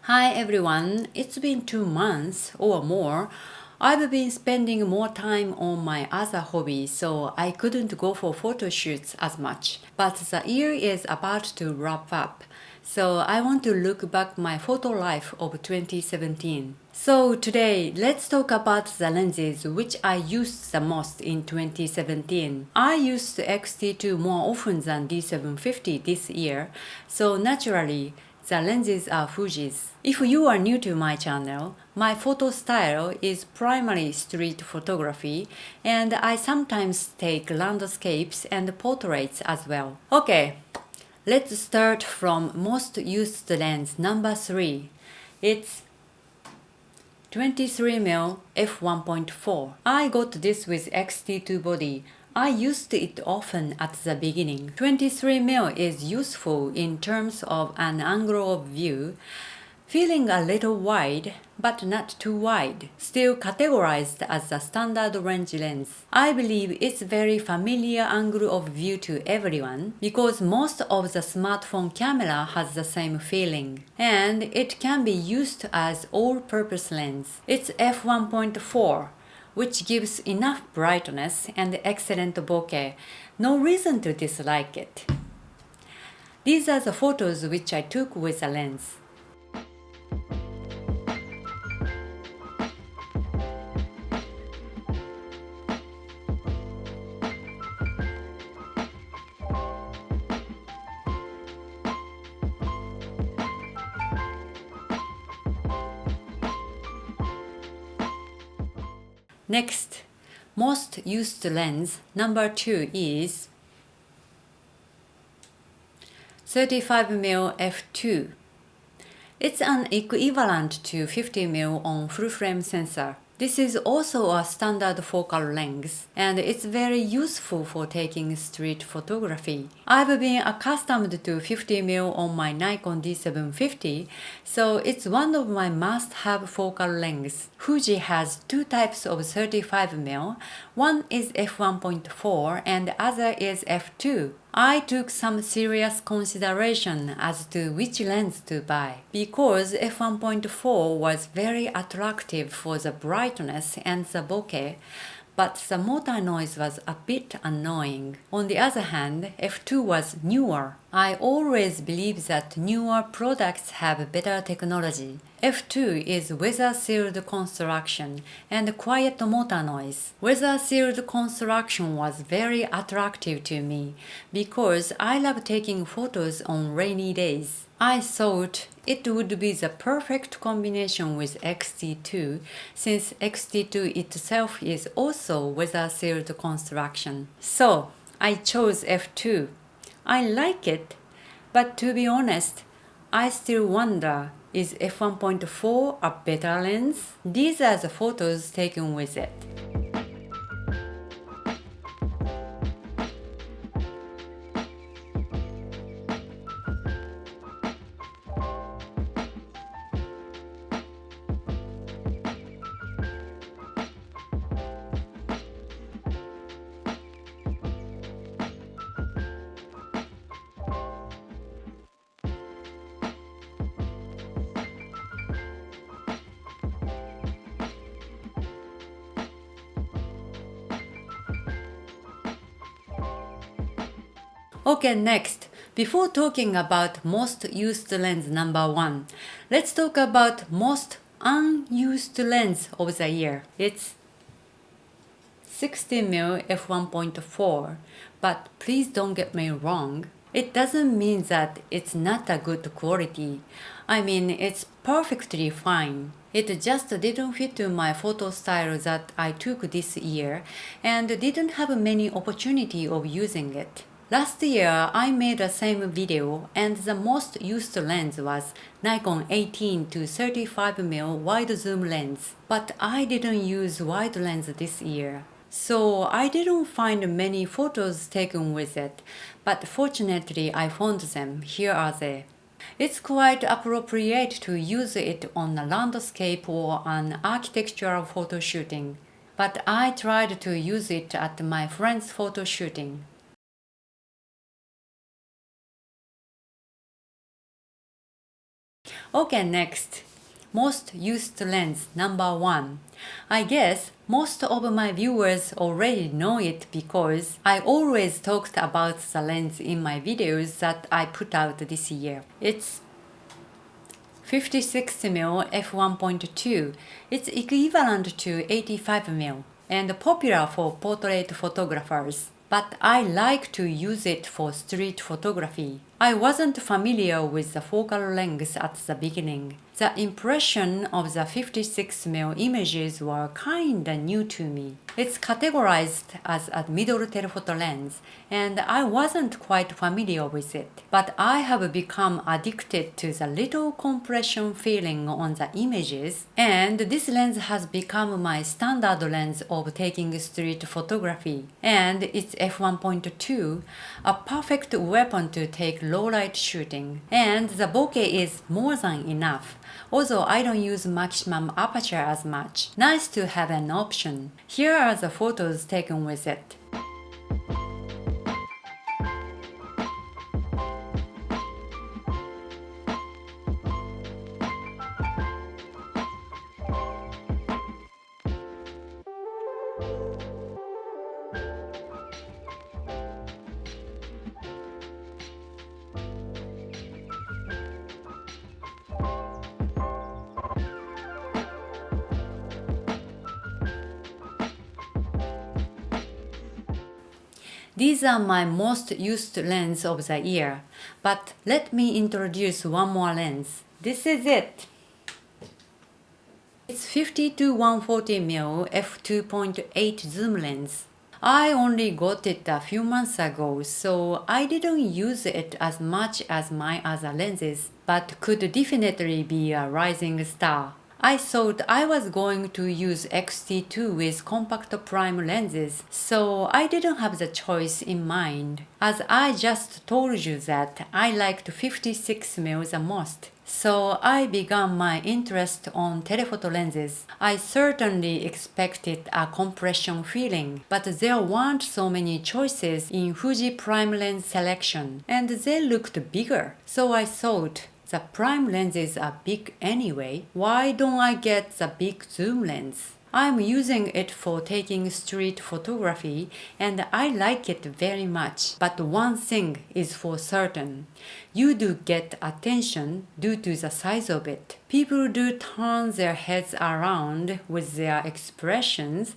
Hi everyone, it's been 2 months or more. I've been spending more time on my other hobby, so I couldn't go for photo shoots as much. But the year is about to wrap up, so I want to look back my photo life of 2017. So today, let's talk about the lenses which I used the most in 2017. I used X-T2 more often than D750 this year, so naturally, the lenses are Fuji's. If you are new to my channel, my photo style is primarily street photography, and I sometimes take landscapes and portraits as well. Okay, let's start from most used lens number 3. It's 23mm f1.4. I got this with X-T2 body. I used it often at the beginning. 23mm is useful in terms of an angle of view, feeling a little wide, but not too wide, still categorized as a standard range lens. I believe it's very familiar angle of view to everyone because most of the smartphone camera has the same feeling, and it can be used as all-purpose lens. It's f1.4, which gives enough brightness and excellent bokeh. No reason to dislike it. These are the photos which I took with the lens. Next, most used lens number 2 is 35mm f2. It's an equivalent to 50mm on full-frame sensor. This is also a standard focal length, and it's very useful for taking street photography. I've been accustomed to 50mm on my Nikon D750, so it's one of my must-have focal lengths. Fuji has two types of 35mm. One is f1.4 and the other is f2. I took some serious consideration as to which lens to buy because f1.4 was very attractive for the brightness and the bokeh, but the motor noise was a bit annoying. On the other hand, f2 was newer. I always believe that newer products have better technology. f2 is weather-sealed construction and quiet motor noise. Weather-sealed construction was very attractive to me because I love taking photos on rainy days. I thought it would be the perfect combination with X-T2 since X-T2 itself is also weather-sealed construction. So I chose f2. I like it, but to be honest, I still wonder, is f1.4 a better lens? These are the photos taken with it. Okay, next, before talking about most used lens number 1, let's talk about most unused lens of the year. It's 60mm f1.4, but please don't get me wrong. It doesn't mean that it's not a good quality. I mean, it's perfectly fine. It just didn't fit to my photo style that I took this year and didn't have many opportunity of using it. Last year, I made the same video and the most used lens was Nikon 18 to 35mm wide zoom lens, but I didn't use wide lens this year. So I didn't find many photos taken with it, but fortunately I found them. Here are they. It's quite appropriate to use it on a landscape or an architectural photo shooting, but I tried to use it at my friend's photo shooting. Okay, next. Most used lens number 1. I guess most of my viewers already know it because I always talked about the lens in my videos that I put out this year. It's 56mm f1.2. It's equivalent to 85mm and popular for portrait photographers. But I like to use it for street photography. I wasn't familiar with the focal length at the beginning. The impression of the 56mm images were kinda new to me. It's categorized as a middle telephoto lens, and I wasn't quite familiar with it. But I have become addicted to the little compression feeling on the images, and this lens has become my standard lens of taking street photography. And it's f1.2, a perfect weapon to take low light shooting. And the bokeh is more than enough. Although I don't use maximum aperture as much. Nice to have an option. Here are the photos taken with it. These are my most used lens of the year, but let me introduce one more lens. This is it. It's 50-140mm f2.8 zoom lens. I only got it a few months ago, so I didn't use it as much as my other lenses, but could definitely be a rising star. I thought I was going to use X-T2 with compact prime lenses, so I didn't have the choice in mind. As I just told you that I liked 56mm the most. So I began my interest on telephoto lenses. I certainly expected a compression feeling, but there weren't so many choices in Fuji prime lens selection, and they looked bigger. So I thought, the prime lenses are big anyway, why don't I get the big zoom lens? I'm using it for taking street photography and I like it very much. But one thing is for certain. You do get attention due to the size of it. People do turn their heads around with their expressions.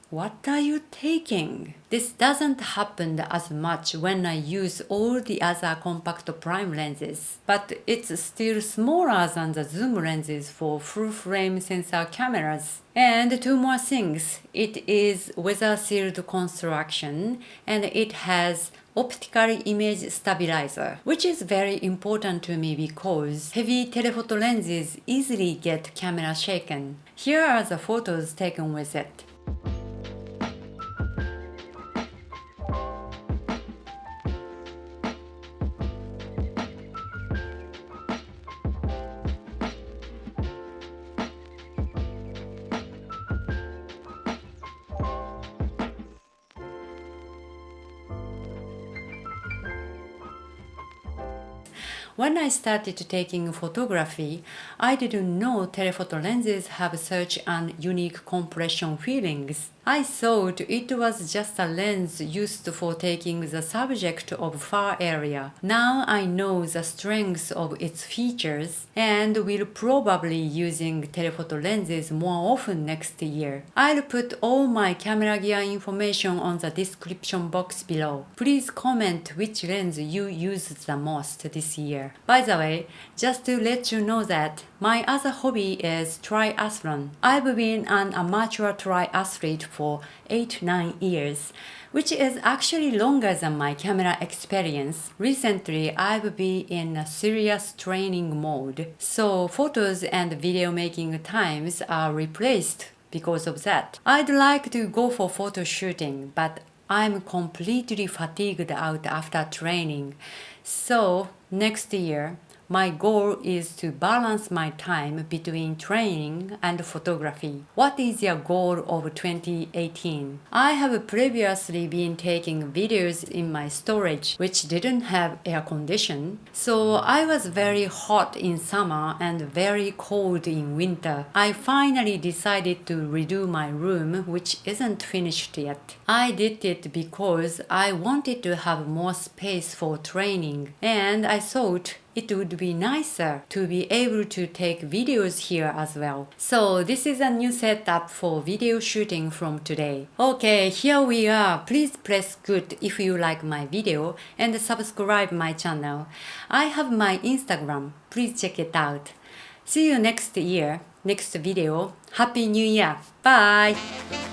What are you taking? This doesn't happen as much when I use all the other compact prime lenses, but it's still smaller than the zoom lenses for full-frame sensor cameras. And two more things. It is weather-sealed construction and it has optical image stabilizer, which is very important to me because heavy telephoto lenses easily get camera shaken. Here are the photos taken with it. When I started taking photography, I didn't know telephoto lenses have such an unique compression feelings. I thought it was just a lens used for taking the subject of far area. Now I know the strengths of its features and will probably using telephoto lenses more often next year. I'll put all my camera gear information on the description box below. Please comment which lens you used the most this year. By the way, just to let you know that my other hobby is triathlon. I've been an amateur triathlete for 8-9 years, which is actually longer than my camera experience. Recently, I've been in a serious training mode, so photos and video making times are replaced because of that. I'd like to go for photo shooting, but I'm completely fatigued out after training. So next year, My goal is to balance my time between training and photography. What is your goal of 2018? I have previously been taking videos in my storage which didn't have air condition. So I was very hot in summer and very cold in winter. I finally decided to redo my room, which isn't finished yet. I did it because I wanted to have more space for training, and I thought it would be nicer to be able to take videos here as well. So this is a new setup for video shooting from today. Okay, here we are. Please press good if you like my video and subscribe my channel. I have my Instagram. Please check it out. See you next year, next video. Happy New Year. Bye!